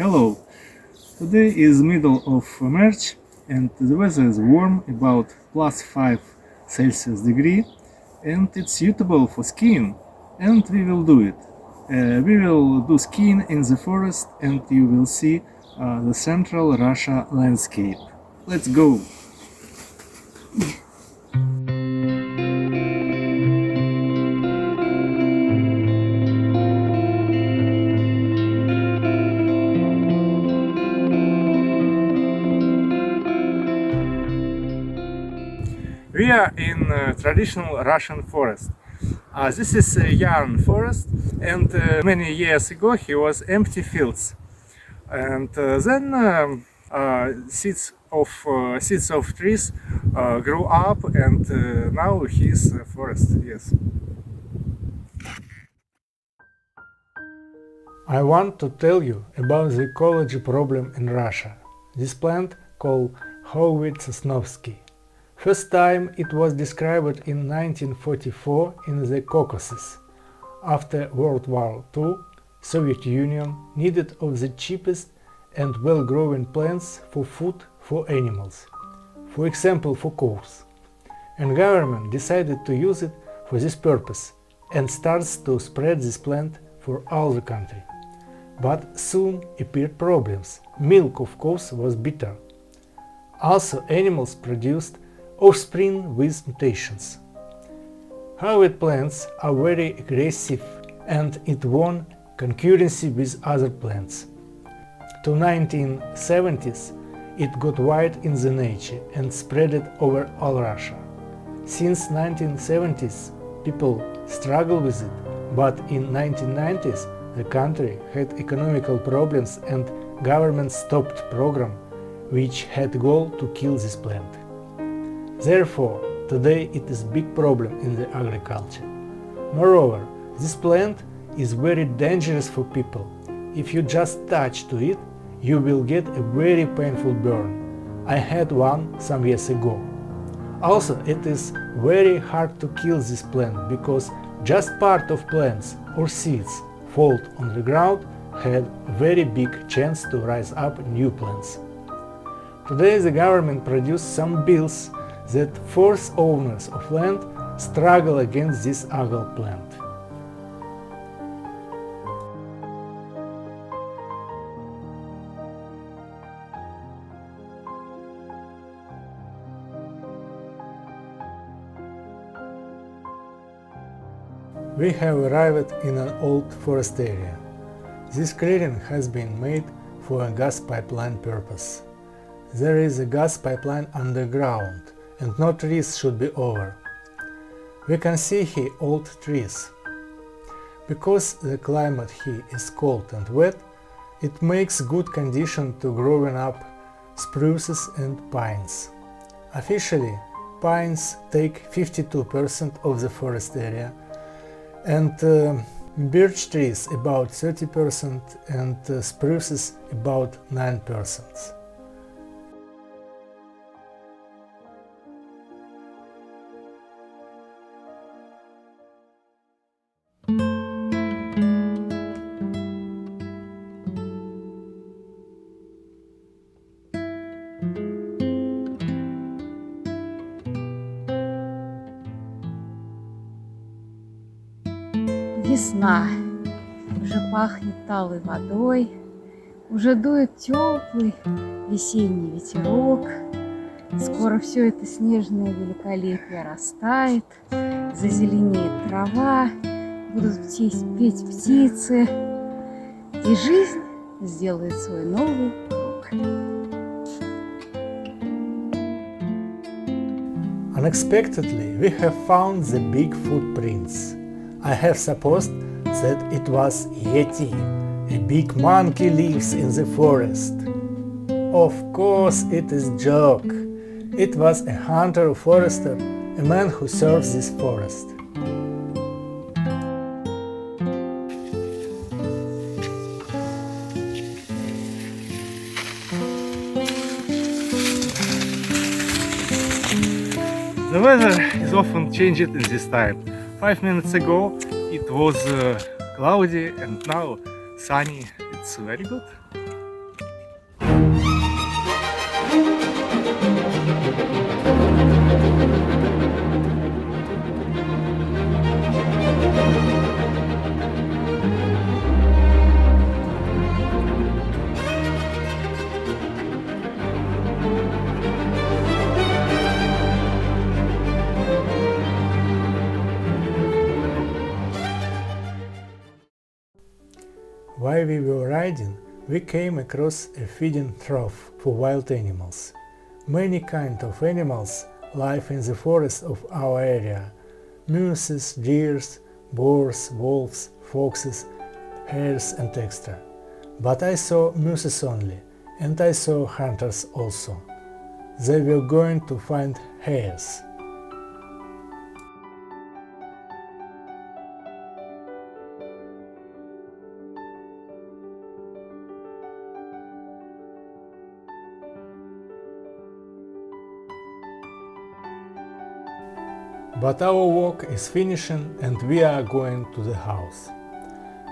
Hello! Today is middle of March and the weather is warm, about +5 Celsius degree, and it's suitable for skiing, and we will do it. We will do skiing in the forest and you will see the central Russia landscape. Let's go! We are in traditional Russian forest. This is a yarn forest, and many years ago he was empty fields. And then seeds of trees grew up, and now he's a forest. Yes. I want to tell you about the ecology problem in Russia. This plant called Holliday Sosnovsky. First time it was described in 1944 in the Caucasus. After World War II, Soviet Union needed of the cheapest and well-growing plants for food for animals, for example for cows. And government decided to use it for this purpose and starts to spread this plant for all the country. But soon appeared problems. Milk of cows was bitter. Also animals produced offspring with mutations. Hybrid plants are very aggressive and it won concurrency with other plants. To 1970s it got wide in the nature and spread it over all Russia. Since 1970s people struggled with it, but in 1990s the country had economical problems and government stopped program which had goal to kill this plant. Therefore, today it is big problem in the agriculture. Moreover, this plant is very dangerous for people. If you just touch to it, you will get a very painful burn. I had one some years ago. Also, it is very hard to kill this plant because just part of plants or seeds fall on the ground had very big chance to rise up new plants. Today the government produced some bills that force owners of land struggle against this ugly plant. We have arrived in an old forest area. This clearing has been made for a gas pipeline purpose. There is a gas pipeline underground, and no trees should be over. We can see here old trees. Because the climate here is cold and wet, it makes good condition to growing up spruces and pines. Officially, pines take 52% of the forest area, and birch trees about 30% and spruces about 9%. Весна, уже пахнет талой водой, уже дует теплый весенний ветерок. Скоро все это снежное великолепие растает, зазеленеет трава, будут петь птицы, и жизнь сделает свой новый круг. Unexpectedly, we have found the big footprints. I have supposed that it was Yeti, a big monkey lives in the forest. Of course it is joke. It was a hunter-forester, a man who serves this forest. The weather is often changed in this time. 5 minutes ago it was cloudy and now sunny. It's very good. While we were riding, we came across a feeding trough for wild animals. Many kinds of animals live in the forests of our area: mooses, deers, boars, wolves, foxes, hares and etc. But I saw mooses only, and I saw hunters also. They were going to find hares. But our walk is finishing and we are going to the house.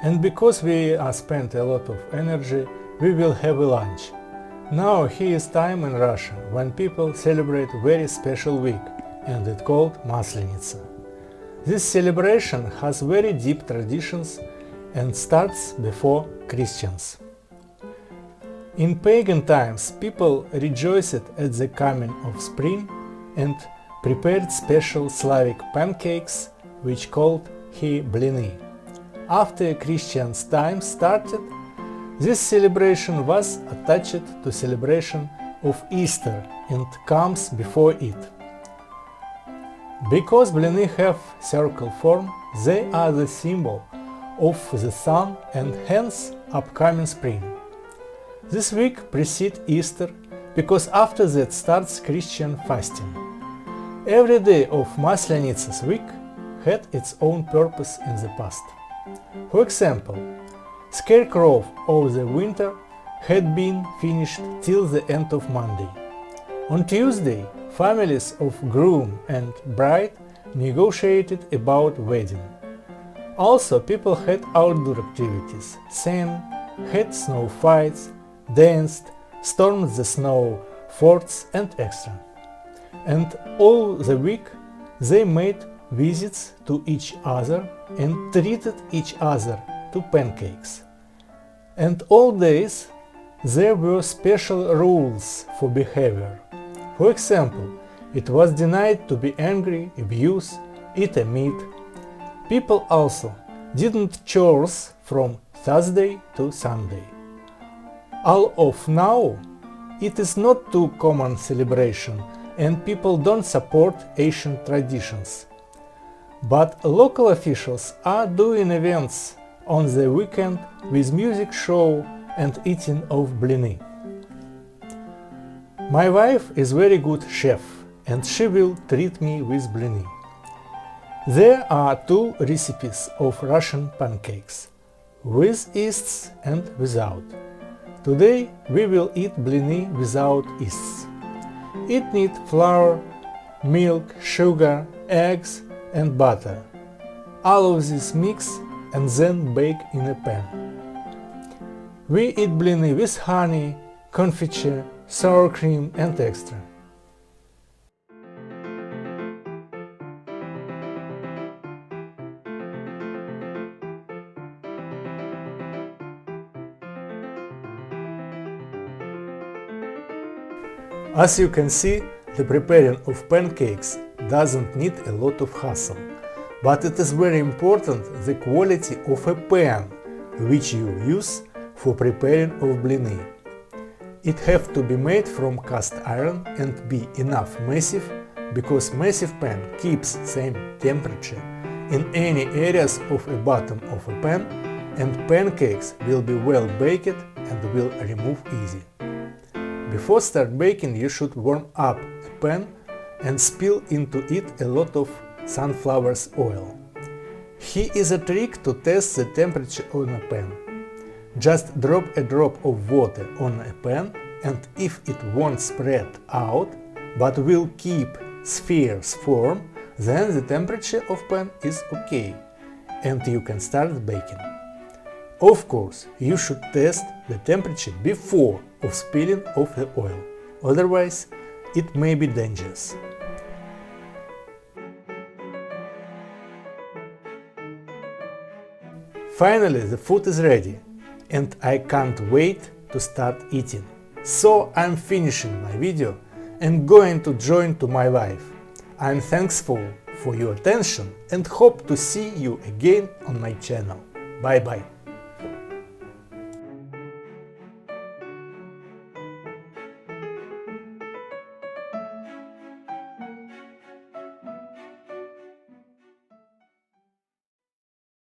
And because we spent a lot of energy, we will have a lunch. Now here is time in Russia when people celebrate a very special week, and it's called maslenitsa. This celebration has very deep traditions and starts before Christians. In pagan times, people rejoiced at the coming of spring and prepared special Slavic pancakes, which called here blini. After Christian's time started, this celebration was attached to celebration of Easter and comes before it. Because blini have circle form, they are the symbol of the sun and hence upcoming spring. This week precedes Easter because after that starts Christian fasting. Every day of Maslenitsa's week had its own purpose in the past. For example, scarecrow of the winter had been finished till the end of Monday. On Tuesday, families of groom and bride negotiated about wedding. Also, people had outdoor activities, sang, had snow fights, danced, stormed the snow forts and etc. And all the week they made visits to each other and treated each other to pancakes. And all days there were special rules for behavior. For example, it was denied to be angry, abuse, eat a meat. People also didn't chores from Thursday to Sunday. All of now, it is not too common celebration and people don't support ancient traditions. But local officials are doing events on the weekend with music show and eating of blini. My wife is very good chef and she will treat me with blini. There are two recipes of Russian pancakes, with yeasts and without. Today we will eat blini without yeasts. It needs flour, milk, sugar, eggs and butter. All of this mix and then bake in a pan. We eat blini with honey, confiture, sour cream and extra. As you can see, the preparing of pancakes doesn't need a lot of hassle, but it is very important the quality of a pan which you use for preparing of blini. It have to be made from cast iron and be enough massive, because massive pan keeps same temperature in any areas of a bottom of a pan, and pancakes will be well baked and will remove easy. Before start baking, you should warm up a pan and spill into it a lot of sunflower oil. Here is a trick to test the temperature on a pan. Just drop a drop of water on a pan, and if it won't spread out but will keep spheres form, then the temperature of pan is okay and you can start baking. Of course, you should test the temperature before of spilling of the oil. otherwise it may be dangerous. Finally, the food is ready, and I can't wait to start eating. So I'm finishing my video and going to join to my wife. I'm thankful for your attention and hope to see you again on my channel. Bye bye.